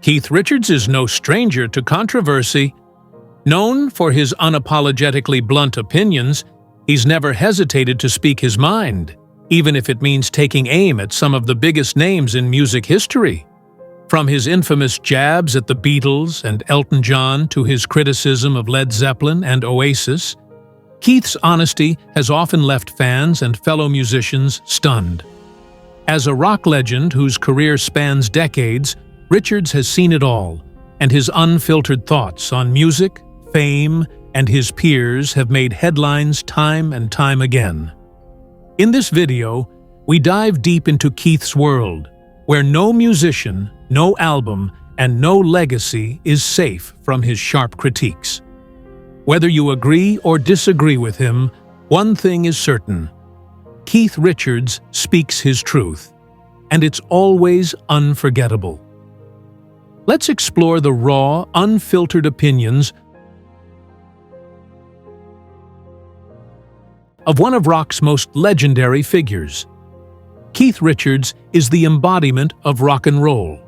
Keith Richards is no stranger to controversy. Known for his unapologetically blunt opinions, he's never hesitated to speak his mind, even if it means taking aim at some of the biggest names in music history. From his infamous jabs at the Beatles and Elton John to his criticism of Led Zeppelin and Oasis, Keith's honesty has often left fans and fellow musicians stunned. As a rock legend whose career spans decades, Richards has seen it all, and his unfiltered thoughts on music, fame, and his peers have made headlines time and time again. In this video, we dive deep into Keith's world, where no musician, no album, and no legacy is safe from his sharp critiques. Whether you agree or disagree with him, one thing is certain: Keith Richards speaks his truth, and it's always unforgettable. Let's explore the raw, unfiltered opinions of one of rock's most legendary figures. Keith Richards is the embodiment of rock and roll,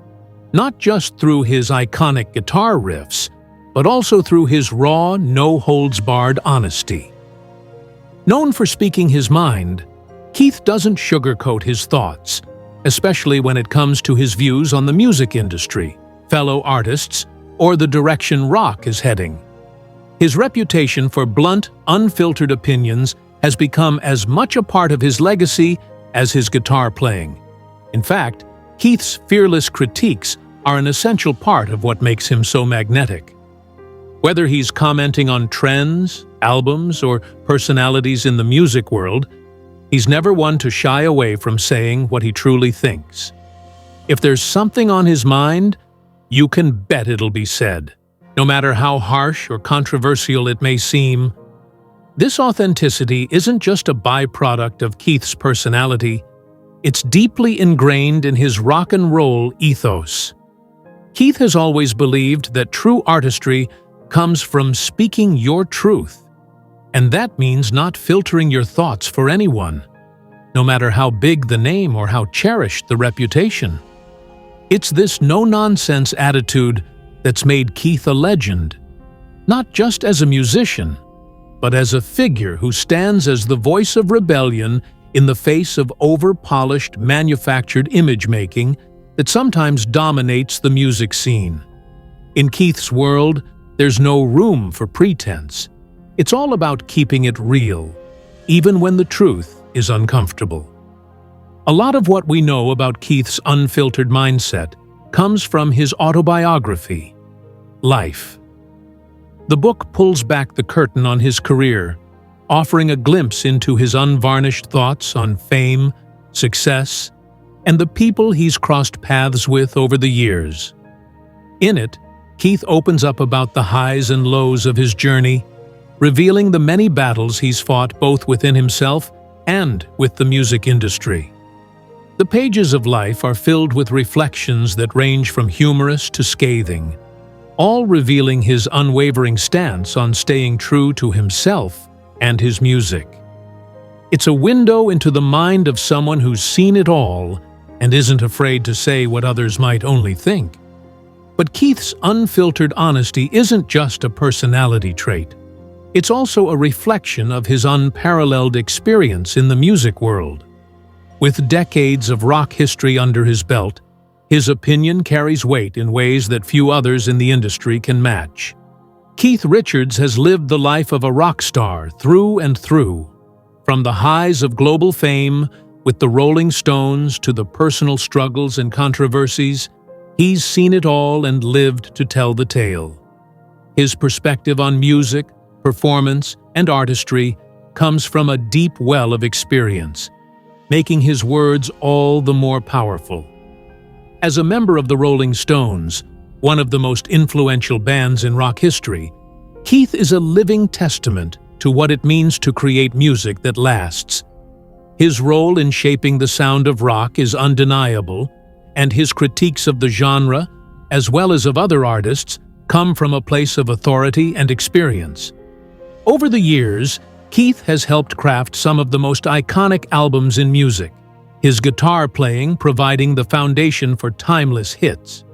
not just through his iconic guitar riffs, but also through his raw, no-holds-barred honesty. Known for speaking his mind, Keith doesn't sugarcoat his thoughts, especially when it comes to his views on the music industry, fellow artists, or the direction rock is heading. His reputation for blunt, unfiltered opinions has become as much a part of his legacy as his guitar playing. In fact, Keith's fearless critiques are an essential part of what makes him so magnetic. Whether he's commenting on trends, albums, or personalities in the music world, he's never one to shy away from saying what he truly thinks. If there's something on his mind, you can bet it'll be said, no matter how harsh or controversial it may seem. This authenticity isn't just a byproduct of Keith's personality, it's deeply ingrained in his rock and roll ethos. Keith has always believed that true artistry comes from speaking your truth, and that means not filtering your thoughts for anyone, no matter how big the name or how cherished the reputation. It's this no-nonsense attitude that's made Keith a legend, not just as a musician, but as a figure who stands as the voice of rebellion in the face of over-polished, manufactured image-making that sometimes dominates the music scene. In Keith's world, there's no room for pretense. It's all about keeping it real, even when the truth is uncomfortable. A lot of what we know about Keith's unfiltered mindset comes from his autobiography, Life. The book pulls back the curtain on his career, offering a glimpse into his unvarnished thoughts on fame, success, and the people he's crossed paths with over the years. In it, Keith opens up about the highs and lows of his journey, revealing the many battles he's fought both within himself and with the music industry. The pages of Life are filled with reflections that range from humorous to scathing, all revealing his unwavering stance on staying true to himself and his music. It's a window into the mind of someone who's seen it all and isn't afraid to say what others might only think. But Keith's unfiltered honesty isn't just a personality trait. It's also a reflection of his unparalleled experience in the music world. With decades of rock history under his belt, his opinion carries weight in ways that few others in the industry can match. Keith Richards has lived the life of a rock star through and through. From the highs of global fame with the Rolling Stones to the personal struggles and controversies, he's seen it all and lived to tell the tale. His perspective on music, performance, and artistry comes from a deep well of experience, making his words all the more powerful. As a member of the Rolling Stones, one of the most influential bands in rock history, Keith is a living testament to what it means to create music that lasts. His role in shaping the sound of rock is undeniable, and his critiques of the genre, as well as of other artists, come from a place of authority and experience. Over the years, Keith has helped craft some of the most iconic albums in music, his guitar playing providing the foundation for timeless hits.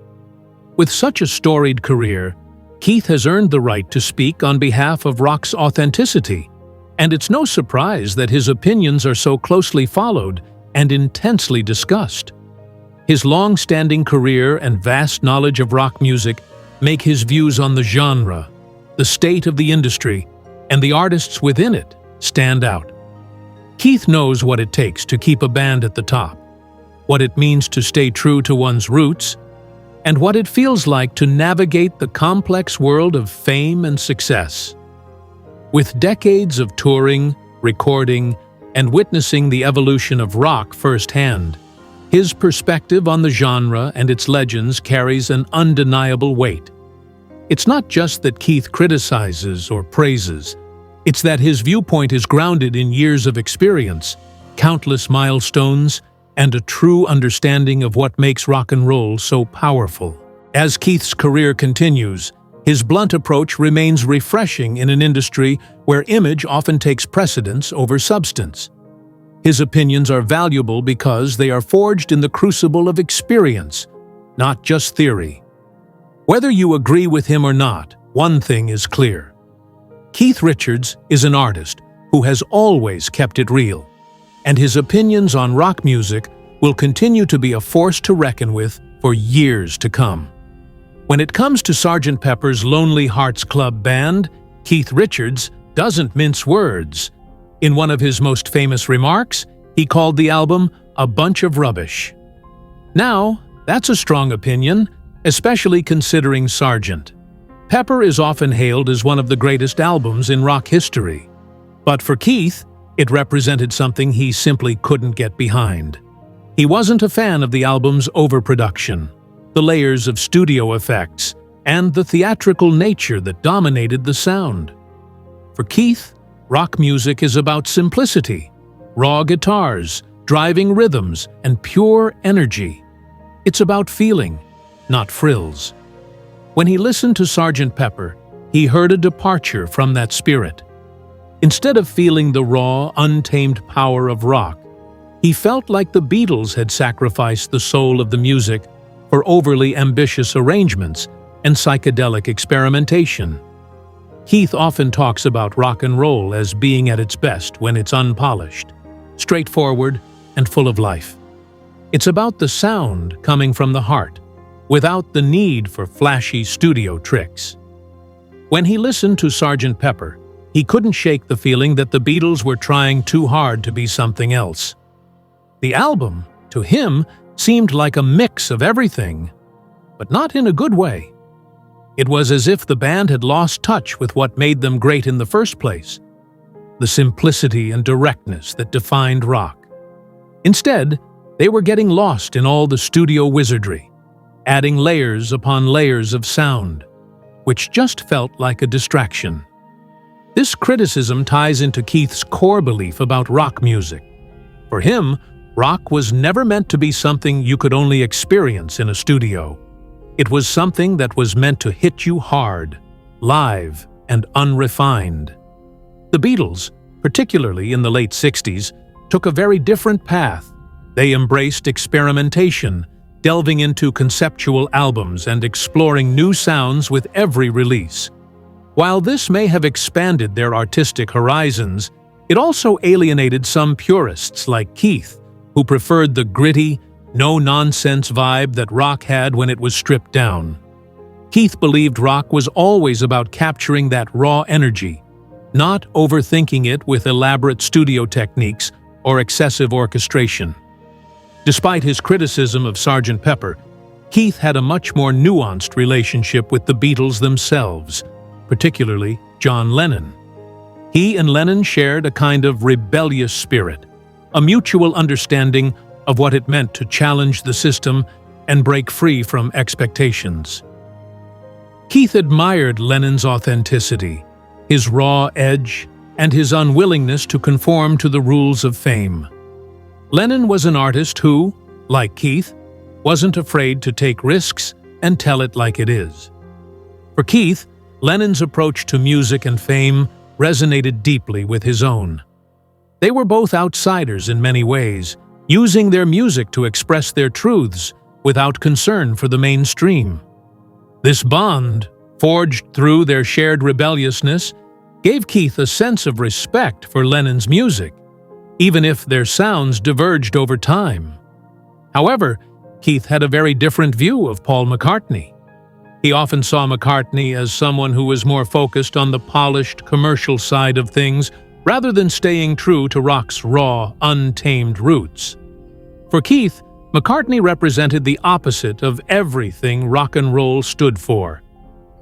With such a storied career, Keith has earned the right to speak on behalf of rock's authenticity, and it's no surprise that his opinions are so closely followed and intensely discussed. His long-standing career and vast knowledge of rock music make his views on the genre, the state of the industry, and the artists within it stand out. Keith knows what it takes to keep a band at the top, what it means to stay true to one's roots, and what it feels like to navigate the complex world of fame and success. With decades of touring, recording, and witnessing the evolution of rock firsthand, his perspective on the genre and its legends carries an undeniable weight. It's not just that Keith criticizes or praises, it's that his viewpoint is grounded in years of experience, countless milestones, and a true understanding of what makes rock and roll so powerful. As Keith's career continues, his blunt approach remains refreshing in an industry where image often takes precedence over substance. His opinions are valuable because they are forged in the crucible of experience, not just theory. Whether you agree with him or not, one thing is clear. Keith Richards is an artist who has always kept it real, and his opinions on rock music will continue to be a force to reckon with for years to come. When it comes to Sgt. Pepper's Lonely Hearts Club Band, Keith Richards doesn't mince words. In one of his most famous remarks, he called the album a bunch of rubbish. Now, that's a strong opinion, especially considering Sgt. Pepper is often hailed as one of the greatest albums in rock history. But for Keith, it represented something he simply couldn't get behind. He wasn't a fan of the album's overproduction, the layers of studio effects, and the theatrical nature that dominated the sound. For Keith, rock music is about simplicity, raw guitars, driving rhythms, and pure energy. It's about feeling, not frills. When he listened to Sgt. Pepper, he heard a departure from that spirit. Instead of feeling the raw, untamed power of rock, he felt like the Beatles had sacrificed the soul of the music for overly ambitious arrangements and psychedelic experimentation. Keith often talks about rock and roll as being at its best when it's unpolished, straightforward, and full of life. It's about the sound coming from the heart, without the need for flashy studio tricks. When he listened to Sgt. Pepper, he couldn't shake the feeling that the Beatles were trying too hard to be something else. The album, to him, seemed like a mix of everything, but not in a good way. It was as if the band had lost touch with what made them great in the first place, the simplicity and directness that defined rock. Instead, they were getting lost in all the studio wizardry, adding layers upon layers of sound, which just felt like a distraction. This criticism ties into Keith's core belief about rock music. For him, rock was never meant to be something you could only experience in a studio. It was something that was meant to hit you hard, live, and unrefined. The Beatles, particularly in the late 60s, took a very different path. They embraced experimentation, delving into conceptual albums and exploring new sounds with every release. While this may have expanded their artistic horizons, it also alienated some purists like Keith, who preferred the gritty, no-nonsense vibe that rock had when it was stripped down. Keith believed rock was always about capturing that raw energy, not overthinking it with elaborate studio techniques or excessive orchestration. Despite his criticism of Sgt. Pepper, Keith had a much more nuanced relationship with the Beatles themselves, particularly John Lennon. He and Lennon shared a kind of rebellious spirit, a mutual understanding of what it meant to challenge the system and break free from expectations. Keith admired Lennon's authenticity, his raw edge, and his unwillingness to conform to the rules of fame. Lennon was an artist who, like Keith, wasn't afraid to take risks and tell it like it is. For Keith, Lennon's approach to music and fame resonated deeply with his own. They were both outsiders in many ways, using their music to express their truths without concern for the mainstream. This bond, forged through their shared rebelliousness, gave Keith a sense of respect for Lennon's music, even if their sounds diverged over time. However, Keith had a very different view of Paul McCartney. He often saw McCartney as someone who was more focused on the polished, commercial side of things rather than staying true to rock's raw, untamed roots. For Keith, McCartney represented the opposite of everything rock and roll stood for.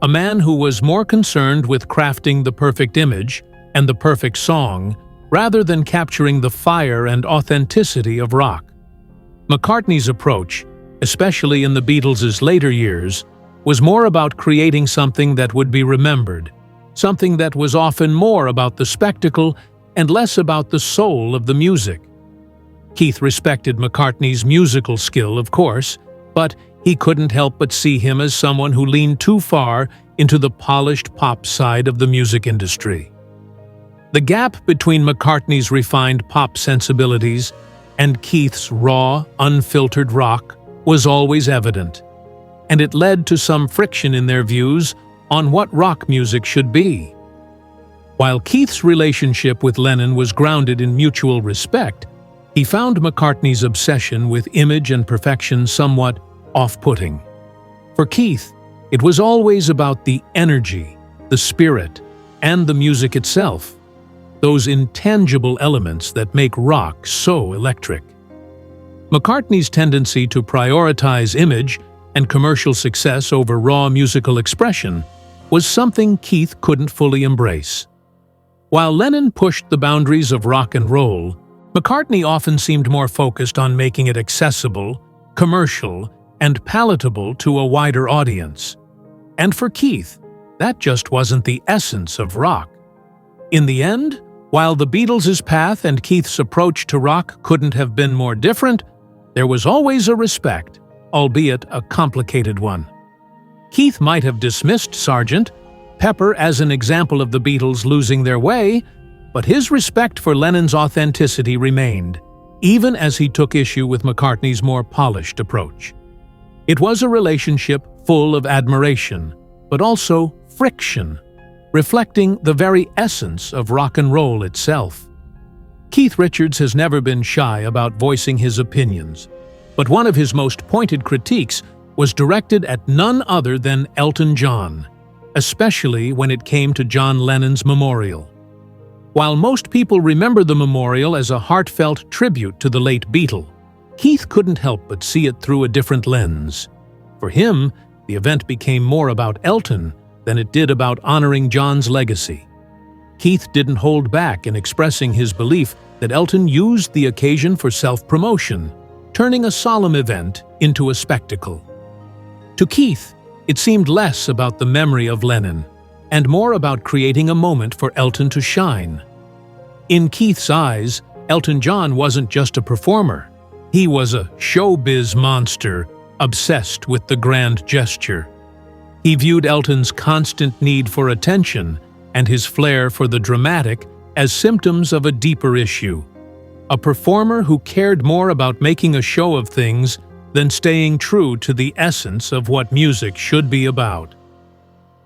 A man who was more concerned with crafting the perfect image and the perfect song rather than capturing the fire and authenticity of rock. McCartney's approach, especially in the Beatles' later years, was more about creating something that would be remembered, something that was often more about the spectacle and less about the soul of the music. Keith respected McCartney's musical skill, of course, but he couldn't help but see him as someone who leaned too far into the polished pop side of the music industry. The gap between McCartney's refined pop sensibilities and Keith's raw, unfiltered rock was always evident, and it led to some friction in their views on what rock music should be. While Keith's relationship with Lennon was grounded in mutual respect, he found McCartney's obsession with image and perfection somewhat off-putting. For Keith, it was always about the energy, the spirit, and the music itself, those intangible elements that make rock so electric. McCartney's tendency to prioritize image and commercial success over raw musical expression was something Keith couldn't fully embrace. While Lennon pushed the boundaries of rock and roll, McCartney often seemed more focused on making it accessible, commercial, and palatable to a wider audience. And for Keith, that just wasn't the essence of rock. In the end, while the Beatles' path and Keith's approach to rock couldn't have been more different, there was always a respect, albeit a complicated one. Keith might have dismissed Sgt. Pepper as an example of the Beatles losing their way, but his respect for Lennon's authenticity remained, even as he took issue with McCartney's more polished approach. It was a relationship full of admiration, but also friction, reflecting the very essence of rock and roll itself. Keith Richards has never been shy about voicing his opinions, but one of his most pointed critiques was directed at none other than Elton John, especially when it came to John Lennon's memorial. While most people remember the memorial as a heartfelt tribute to the late Beatle, Keith couldn't help but see it through a different lens. For him, the event became more about Elton than it did about honoring John's legacy. Keith didn't hold back in expressing his belief that Elton used the occasion for self-promotion, turning a solemn event into a spectacle. To Keith, it seemed less about the memory of Lennon and more about creating a moment for Elton to shine. In Keith's eyes, Elton John wasn't just a performer. He was a showbiz monster obsessed with the grand gesture. He viewed Elton's constant need for attention and his flair for the dramatic as symptoms of a deeper issue. A performer who cared more about making a show of things than staying true to the essence of what music should be about.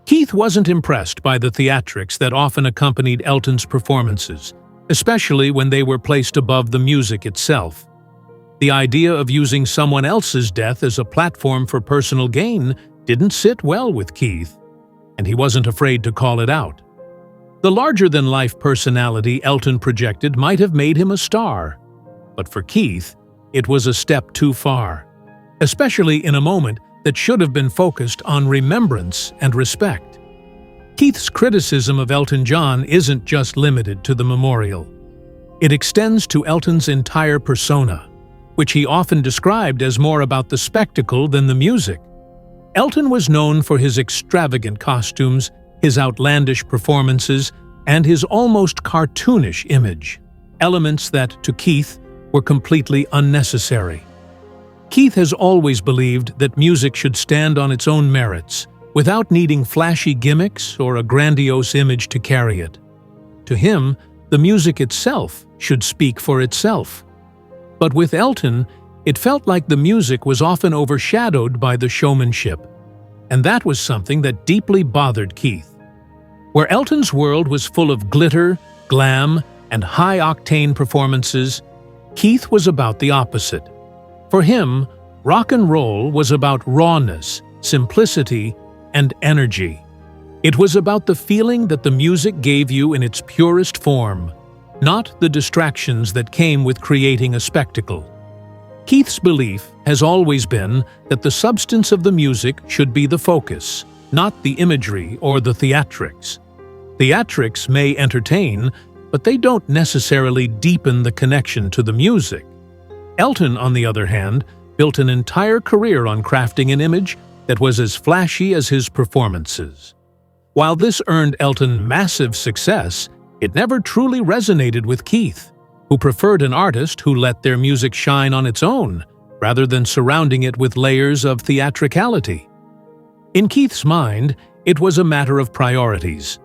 Keith wasn't impressed by the theatrics that often accompanied Elton's performances, especially when they were placed above the music itself. The idea of using someone else's death as a platform for personal gain didn't sit well with Keith, and he wasn't afraid to call it out. The larger-than-life personality Elton projected might have made him a star, but for Keith, it was a step too far, especially in a moment that should have been focused on remembrance and respect. Keith's criticism of Elton John isn't just limited to the memorial. It extends to Elton's entire persona, which he often described as more about the spectacle than the music. Elton was known for his extravagant costumes, his outlandish performances, and his almost cartoonish image, elements that, to Keith, were completely unnecessary. Keith has always believed that music should stand on its own merits, without needing flashy gimmicks or a grandiose image to carry it. To him, the music itself should speak for itself. But with Elton, it felt like the music was often overshadowed by the showmanship, and that was something that deeply bothered Keith. Where Elton's world was full of glitter, glam, and high-octane performances, Keith was about the opposite. For him, rock and roll was about rawness, simplicity, and energy. It was about the feeling that the music gave you in its purest form, not the distractions that came with creating a spectacle. Keith's belief has always been that the substance of the music should be the focus, not the imagery or the theatrics. Theatrics may entertain, but they don't necessarily deepen the connection to the music. Elton, on the other hand, built an entire career on crafting an image that was as flashy as his performances. While this earned Elton massive success, it never truly resonated with Keith, who preferred an artist who let their music shine on its own, rather than surrounding it with layers of theatricality. In Keith's mind, it was a matter of priorities.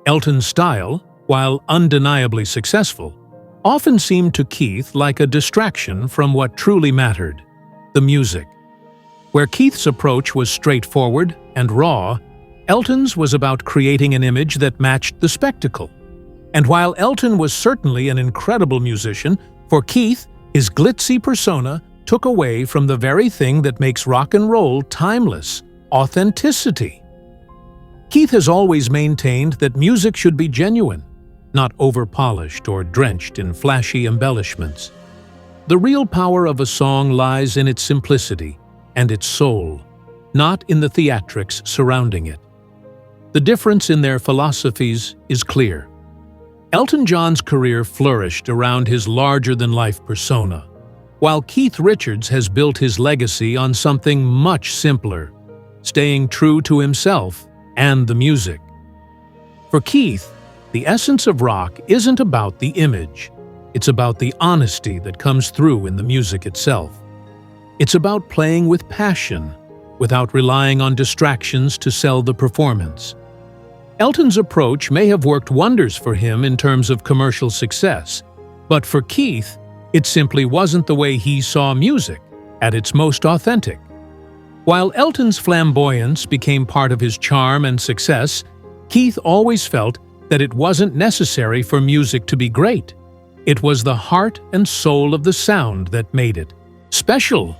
Elton's style, while undeniably successful, often seemed to Keith like a distraction from what truly mattered, the music. Where Keith's approach was straightforward and raw, Elton's was about creating an image that matched the spectacle. And while Elton was certainly an incredible musician, for Keith, his glitzy persona took away from the very thing that makes rock and roll timeless: authenticity. Keith has always maintained that music should be genuine, not over-polished or drenched in flashy embellishments. The real power of a song lies in its simplicity and its soul, not in the theatrics surrounding it. The difference in their philosophies is clear. Elton John's career flourished around his larger-than-life persona, while Keith Richards has built his legacy on something much simpler, staying true to himself and the music. For Keith, the essence of rock isn't about the image. It's about the honesty that comes through in the music itself. It's about playing with passion, without relying on distractions to sell the performance. Elton's approach may have worked wonders for him in terms of commercial success, but for Keith, it simply wasn't the way he saw music, at its most authentic. While Elton's flamboyance became part of his charm and success, Keith always felt that it wasn't necessary for music to be great. It was the heart and soul of the sound that made it special.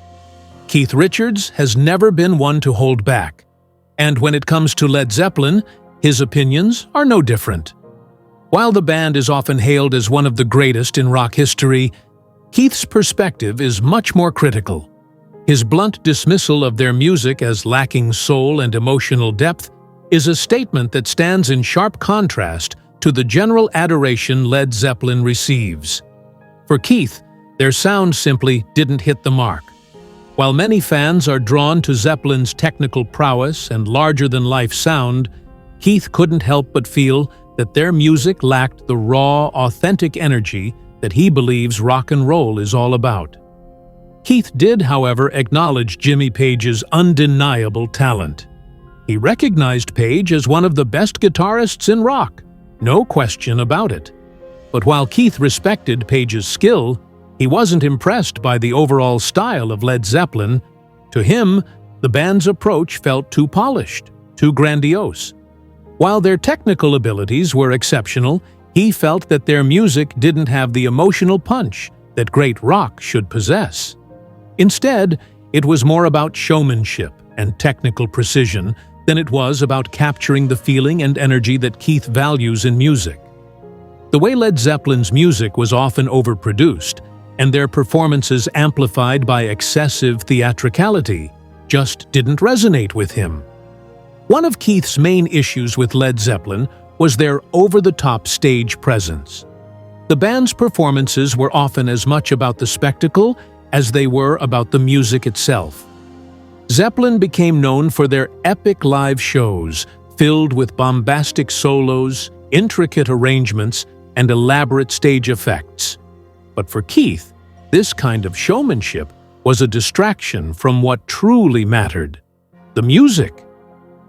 Keith Richards has never been one to hold back, and when it comes to Led Zeppelin, his opinions are no different. While the band is often hailed as one of the greatest in rock history, Keith's perspective is much more critical. His blunt dismissal of their music as lacking soul and emotional depth is a statement that stands in sharp contrast to the general adoration Led Zeppelin receives. For Keith, their sound simply didn't hit the mark. While many fans are drawn to Zeppelin's technical prowess and larger-than-life sound, Keith couldn't help but feel that their music lacked the raw, authentic energy that he believes rock and roll is all about. Keith did, however, acknowledge Jimmy Page's undeniable talent. He recognized Page as one of the best guitarists in rock, no question about it. But while Keith respected Page's skill, he wasn't impressed by the overall style of Led Zeppelin. To him, the band's approach felt too polished, too grandiose. While their technical abilities were exceptional, he felt that their music didn't have the emotional punch that great rock should possess. Instead, it was more about showmanship and technical precision than it was about capturing the feeling and energy that Keith values in music. The way Led Zeppelin's music was often overproduced, and their performances amplified by excessive theatricality, just didn't resonate with him. One of Keith's main issues with Led Zeppelin was their over-the-top stage presence. The band's performances were often as much about the spectacle as they were about the music itself. Zeppelin became known for their epic live shows, filled with bombastic solos, intricate arrangements, and elaborate stage effects. But for Keith, this kind of showmanship was a distraction from what truly mattered: the music.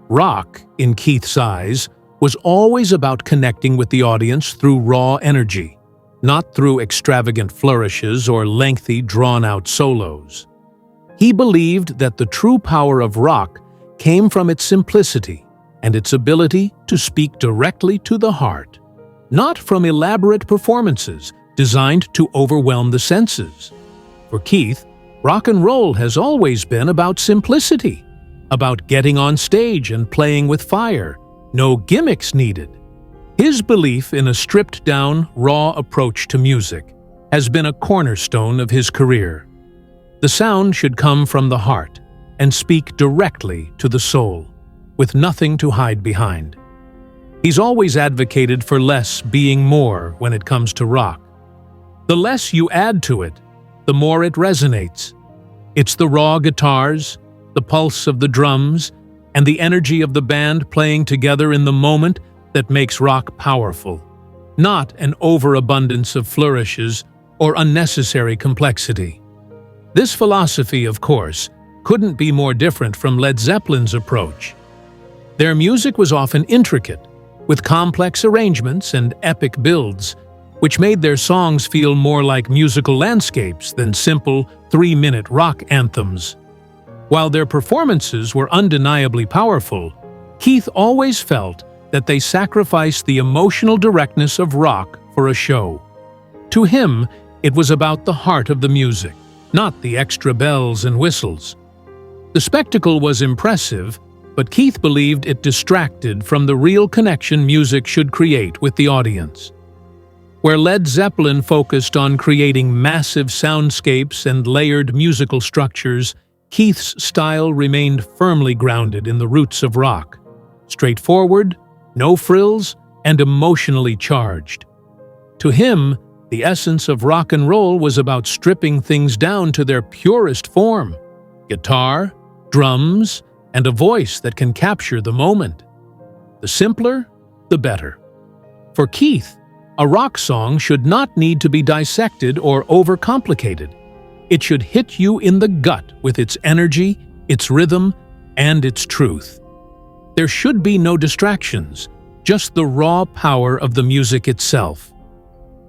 Rock, in Keith's eyes, was always about connecting with the audience through raw energy, not through extravagant flourishes or lengthy, drawn-out solos. He believed that the true power of rock came from its simplicity and its ability to speak directly to the heart, not from elaborate performances designed to overwhelm the senses. For Keith, rock and roll has always been about simplicity, about getting on stage and playing with fire, no gimmicks needed. His belief in a stripped-down, raw approach to music has been a cornerstone of his career. The sound should come from the heart and speak directly to the soul, with nothing to hide behind. He's always advocated for less being more when it comes to rock. The less you add to it, the more it resonates. It's the raw guitars, the pulse of the drums, and the energy of the band playing together in the moment that makes rock powerful, not an overabundance of flourishes or unnecessary complexity. This philosophy, of course, couldn't be more different from Led Zeppelin's approach. Their music was often intricate, with complex arrangements and epic builds, which made their songs feel more like musical landscapes than simple 3-minute rock anthems. While their performances were undeniably powerful, Keith always felt that they sacrificed the emotional directness of rock for a show. To him, it was about the heart of the music, not the extra bells and whistles. The spectacle was impressive, but Keith believed it distracted from the real connection music should create with the audience. Where Led Zeppelin focused on creating massive soundscapes and layered musical structures, Keith's style remained firmly grounded in the roots of rock, straightforward, no frills, and emotionally charged. To him, the essence of rock and roll was about stripping things down to their purest form: guitar, drums, and a voice that can capture the moment. The simpler, the better. For Keith, a rock song should not need to be dissected or overcomplicated. It should hit you in the gut with its energy, its rhythm, and its truth. There should be no distractions, just the raw power of the music itself.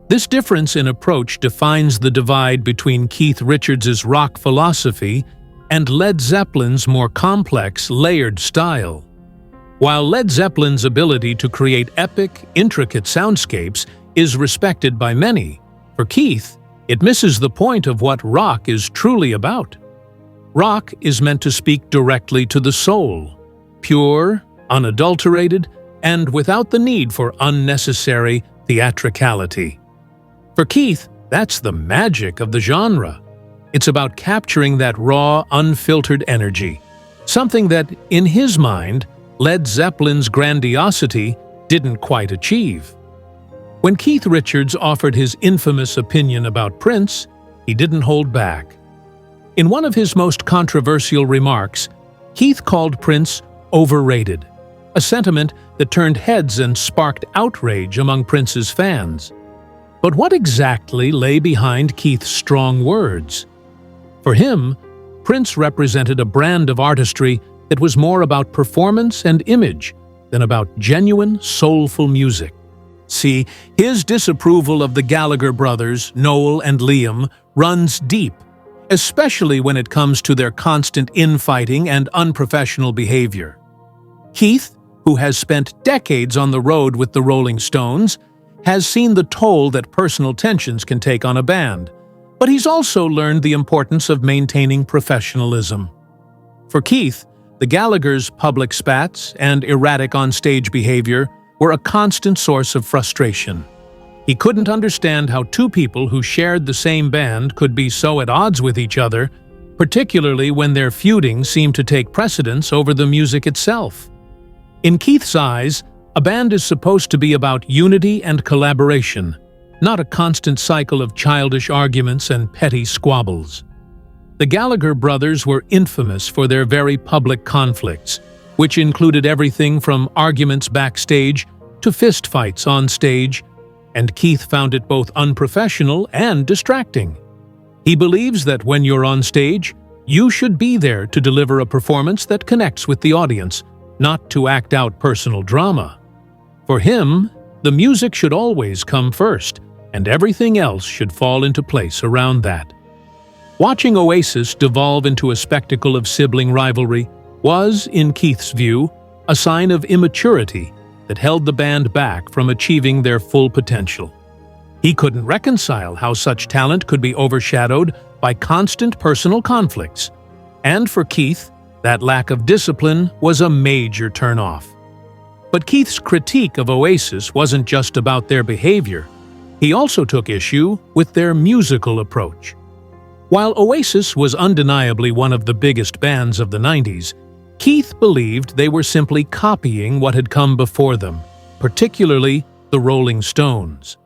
This difference in approach defines the divide between Keith Richards' rock philosophy and Led Zeppelin's more complex, layered style. While Led Zeppelin's ability to create epic, intricate soundscapes is respected by many, for Keith, it misses the point of what rock is truly about. Rock is meant to speak directly to the soul, pure, unadulterated, and without the need for unnecessary theatricality. For Keith, that's the magic of the genre. It's about capturing that raw, unfiltered energy, something that, in his mind, Led Zeppelin's grandiosity didn't quite achieve. When Keith Richards offered his infamous opinion about Prince, he didn't hold back. In one of his most controversial remarks, Keith called Prince overrated, a sentiment that turned heads and sparked outrage among Prince's fans. But what exactly lay behind Keith's strong words? For him, Prince represented a brand of artistry that was more about performance and image than about genuine, soulful music. See, his disapproval of the Gallagher brothers, Noel and Liam, runs deep, especially when it comes to their constant infighting and unprofessional behavior. Keith, who has spent decades on the road with the Rolling Stones, has seen the toll that personal tensions can take on a band, but he's also learned the importance of maintaining professionalism. For Keith, the Gallaghers' public spats and erratic on-stage behavior were a constant source of frustration. He couldn't understand how two people who shared the same band could be so at odds with each other, particularly when their feuding seemed to take precedence over the music itself. In Keith's eyes, a band is supposed to be about unity and collaboration, not a constant cycle of childish arguments and petty squabbles. The Gallagher brothers were infamous for their very public conflicts, which included everything from arguments backstage to fistfights on stage, and Keith found it both unprofessional and distracting. He believes that when you're on stage, you should be there to deliver a performance that connects with the audience, not to act out personal drama. For him, the music should always come first, and everything else should fall into place around that. Watching Oasis devolve into a spectacle of sibling rivalry was, in Keith's view, a sign of immaturity that held the band back from achieving their full potential. He couldn't reconcile how such talent could be overshadowed by constant personal conflicts, and for Keith, that lack of discipline was a major turnoff. But Keith's critique of Oasis wasn't just about their behavior. He also took issue with their musical approach. While Oasis was undeniably one of the biggest bands of the 90s, Keith believed they were simply copying what had come before them, particularly the Rolling Stones.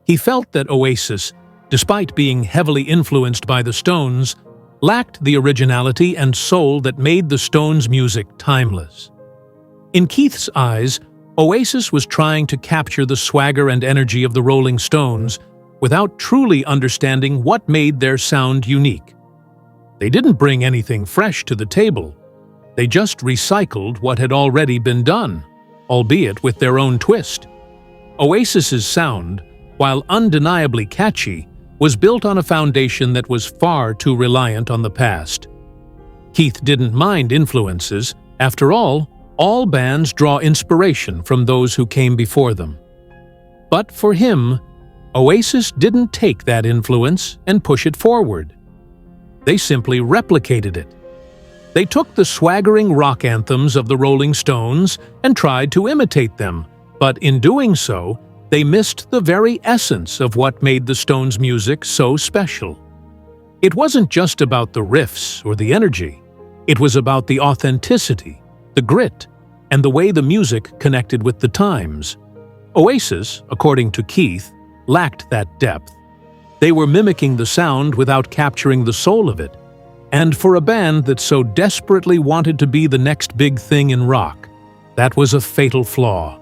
He felt that Oasis, despite being heavily influenced by the Stones, lacked the originality and soul that made the Stones' music timeless. In Keith's eyes, Oasis was trying to capture the swagger and energy of the Rolling Stones without truly understanding what made their sound unique. They didn't bring anything fresh to the table. They just recycled what had already been done, albeit with their own twist. Oasis's sound, while undeniably catchy, was built on a foundation that was far too reliant on the past. Keith didn't mind influences. After all bands draw inspiration from those who came before them. But for him, Oasis didn't take that influence and push it forward. They simply replicated it. They took the swaggering rock anthems of the Rolling Stones and tried to imitate them, but in doing so, they missed the very essence of what made the Stones' music so special. It wasn't just about the riffs or the energy. It was about the authenticity, the grit, and the way the music connected with the times. Oasis, according to Keith, lacked that depth. They were mimicking the sound without capturing the soul of it. And for a band that so desperately wanted to be the next big thing in rock, that was a fatal flaw.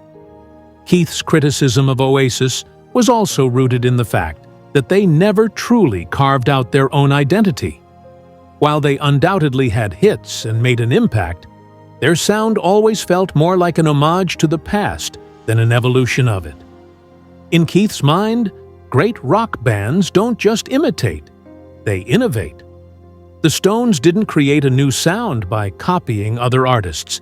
Keith's criticism of Oasis was also rooted in the fact that they never truly carved out their own identity. While they undoubtedly had hits and made an impact, their sound always felt more like an homage to the past than an evolution of it. In Keith's mind, great rock bands don't just imitate, they innovate. The Stones didn't create a new sound by copying other artists.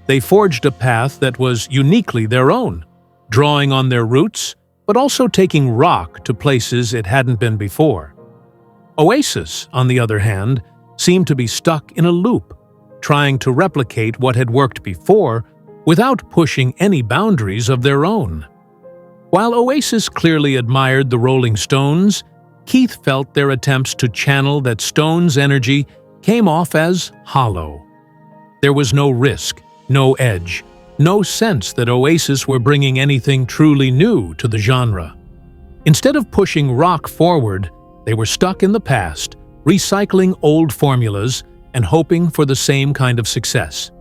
They forged a path that was uniquely their own, drawing on their roots, but also taking rock to places it hadn't been before. Oasis, on the other hand, seemed to be stuck in a loop, trying to replicate what had worked before without pushing any boundaries of their own. While Oasis clearly admired the Rolling Stones, Keith felt their attempts to channel that Stones' energy came off as hollow. There was no risk, no edge, no sense that Oasis were bringing anything truly new to the genre. Instead of pushing rock forward, they were stuck in the past, recycling old formulas and hoping for the same kind of success.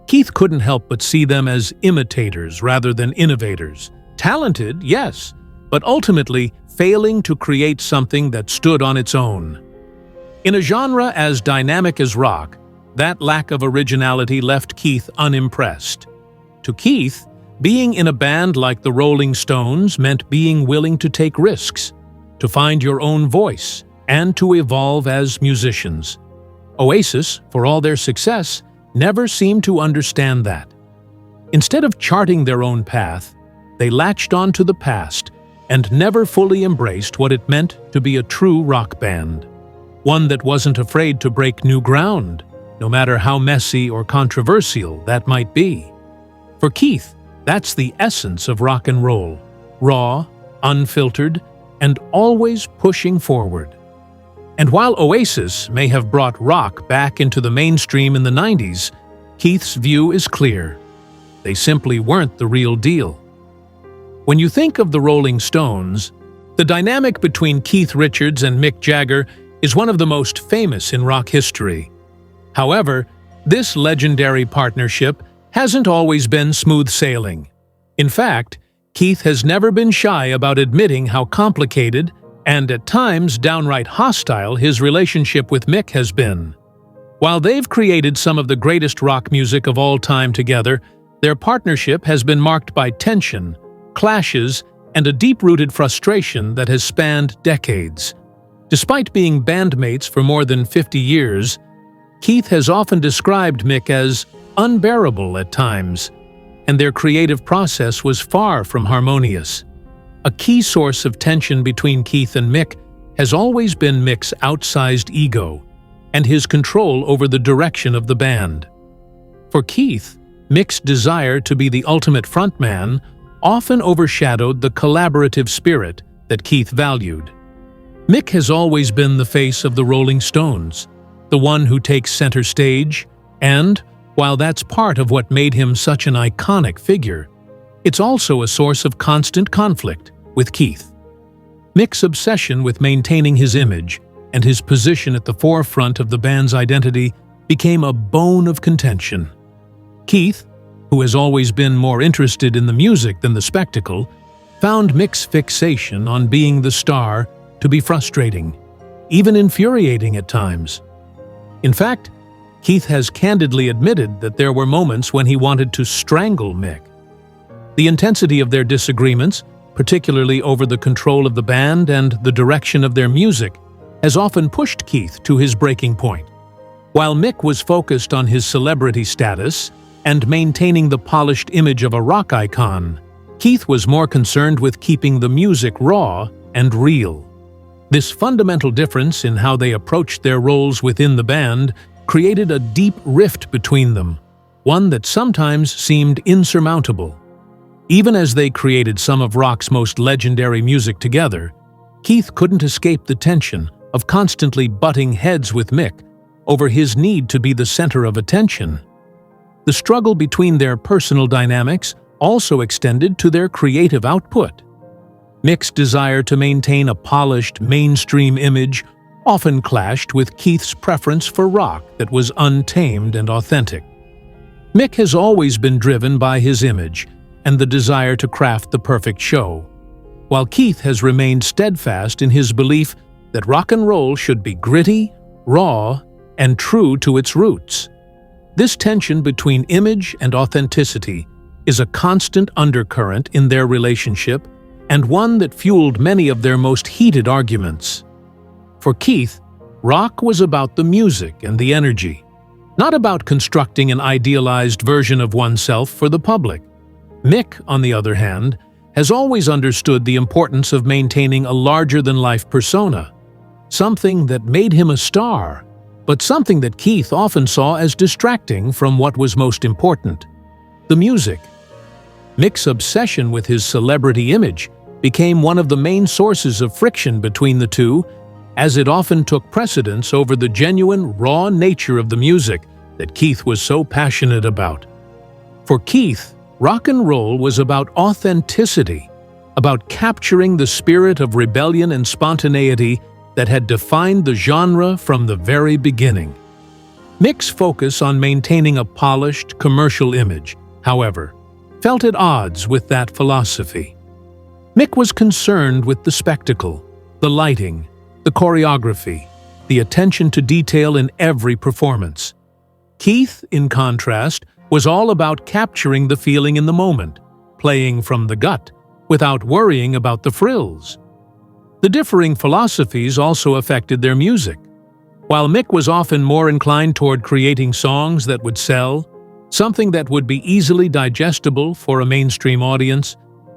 Keith couldn't help but see them as imitators rather than innovators. Talented, yes, but ultimately failing to create something that stood on its own. In a genre as dynamic as rock, that lack of originality left Keith unimpressed. To Keith, being in a band like the Rolling Stones meant being willing to take risks, to find your own voice, and to evolve as musicians. Oasis, for all their success, never seemed to understand that. Instead of charting their own path, they latched onto the past and never fully embraced what it meant to be a true rock band. One that wasn't afraid to break new ground, no matter how messy or controversial that might be. For Keith, that's the essence of rock and roll: raw, unfiltered, and always pushing forward. And while Oasis may have brought rock back into the mainstream in the 90s, Keith's view is clear. They simply weren't the real deal. When you think of the Rolling Stones, the dynamic between Keith Richards and Mick Jagger is one of the most famous in rock history. However, this legendary partnership hasn't always been smooth sailing. In fact, Keith has never been shy about admitting how complicated and at times downright hostile his relationship with Mick has been. While they've created some of the greatest rock music of all time together, their partnership has been marked by tension, clashes, and a deep-rooted frustration that has spanned decades. Despite being bandmates for more than 50 years, Keith has often described Mick as unbearable at times, and their creative process was far from harmonious. A key source of tension between Keith and Mick has always been Mick's outsized ego and his control over the direction of the band. For Keith, Mick's desire to be the ultimate frontman often overshadowed the collaborative spirit that Keith valued. Mick has always been the face of the Rolling Stones, the one who takes center stage, and, while that's part of what made him such an iconic figure, it's also a source of constant conflict with Keith. Mick's obsession with maintaining his image and his position at the forefront of the band's identity became a bone of contention. Keith, who has always been more interested in the music than the spectacle, found Mick's fixation on being the star to be frustrating, even infuriating at times. In fact, Keith has candidly admitted that there were moments when he wanted to strangle Mick. The intensity of their disagreements, particularly over the control of the band and the direction of their music, has often pushed Keith to his breaking point. While Mick was focused on his celebrity status and maintaining the polished image of a rock icon, Keith was more concerned with keeping the music raw and real. This fundamental difference in how they approached their roles within the band created a deep rift between them, one that sometimes seemed insurmountable. Even as they created some of rock's most legendary music together, Keith couldn't escape the tension of constantly butting heads with Mick over his need to be the center of attention. The struggle between their personal dynamics also extended to their creative output. Mick's desire to maintain a polished, mainstream image often clashed with Keith's preference for rock that was untamed and authentic. Mick has always been driven by his image and the desire to craft the perfect show, while Keith has remained steadfast in his belief that rock and roll should be gritty, raw, and true to its roots. This tension between image and authenticity is a constant undercurrent in their relationship and one that fueled many of their most heated arguments. For Keith, rock was about the music and the energy, not about constructing an idealized version of oneself for the public. Mick, on the other hand, has always understood the importance of maintaining a larger-than-life persona, something that made him a star, but something that Keith often saw as distracting from what was most important: the music. Mick's obsession with his celebrity image became one of the main sources of friction between the two, as it often took precedence over the genuine, raw nature of the music that Keith was so passionate about. For Keith, rock and roll was about authenticity, about capturing the spirit of rebellion and spontaneity that had defined the genre from the very beginning. Mick's focus on maintaining a polished, commercial image, however, felt at odds with that philosophy. Mick was concerned with the spectacle, the lighting, the choreography, the attention to detail in every performance. Keith, in contrast, was all about capturing the feeling in the moment, playing from the gut, without worrying about the frills. The differing philosophies also affected their music. While Mick was often more inclined toward creating songs that would sell, something that would be easily digestible for a mainstream audience,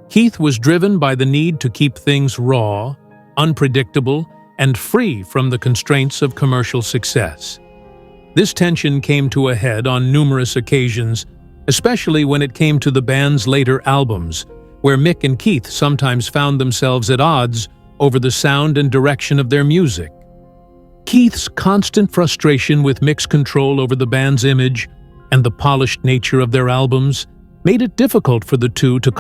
Keith was driven by the need to keep things raw, unpredictable, and free from the constraints of commercial success. This tension came to a head on numerous occasions, especially when it came to the band's later albums, where Mick and Keith sometimes found themselves at odds over the sound and direction of their music. Keith's constant frustration with Mick's control over the band's image and the polished nature of their albums made it difficult for the two to